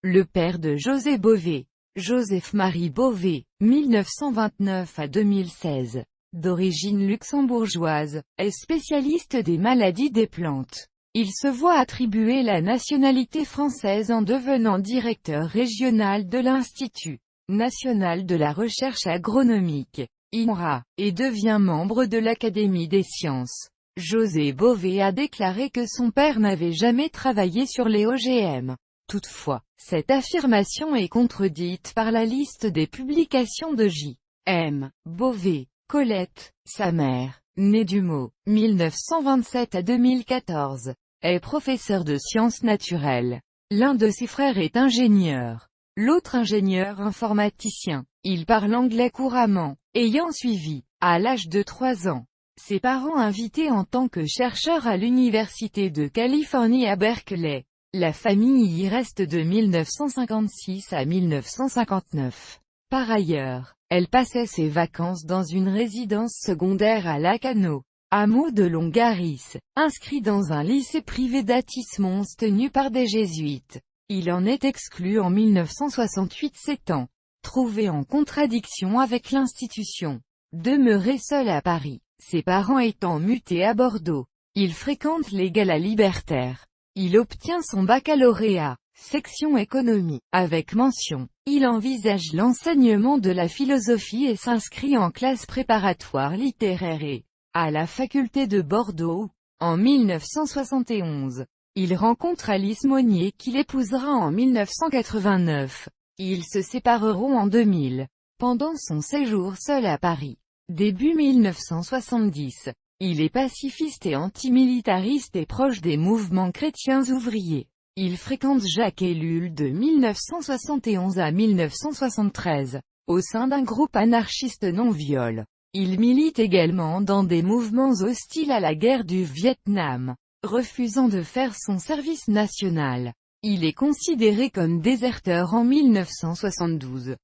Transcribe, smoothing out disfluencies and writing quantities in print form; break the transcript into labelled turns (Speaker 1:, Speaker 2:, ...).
Speaker 1: le père de José Bové. Joseph-Marie Bové, 1929 à 2016. D'origine luxembourgeoise, est spécialiste des maladies des plantes. Il se voit attribuer la nationalité française en devenant directeur régional de l'Institut national de la recherche agronomique, INRA, et devient membre de l'Académie des sciences. José Bové a déclaré que son père n'avait jamais travaillé sur les OGM. Toutefois, cette affirmation est contredite par la liste des publications de J.M. Bové. Colette, sa mère, née du mot, 1927 à 2014, est professeure de sciences naturelles. L'un de ses frères est ingénieur, l'autre ingénieur informaticien. Il parle anglais couramment, ayant suivi, à l'âge de 3 ans, ses parents invités en tant que chercheur à l'Université de Californie à Berkeley. La famille y reste de 1956 à 1959. Par ailleurs, elle passait ses vacances dans une résidence secondaire à Lacano, hameau de Longaris, inscrit dans un lycée privé d'Athis-Mons tenu par des jésuites. Il en est exclu en 1968 s'étant trouvé en contradiction avec l'institution. Demeuré seul à Paris, ses parents étant mutés à Bordeaux, il fréquente les galas libertaires. Il obtient son baccalauréat, section économie, avec mention. Il envisage l'enseignement de la philosophie et s'inscrit en classe préparatoire littéraire à la faculté de Bordeaux. En 1971, il rencontre Alice Monnier qu'il épousera en 1989. Ils se sépareront en 2000, pendant son séjour seul à Paris. Début 1970, il est pacifiste et antimilitariste et proche des mouvements chrétiens ouvriers. Il fréquente Jacques Ellul de 1971 à 1973, au sein d'un groupe anarchiste non-viol. Il milite également dans des mouvements hostiles à la guerre du Vietnam, refusant de faire son service national. Il est considéré comme déserteur en 1972.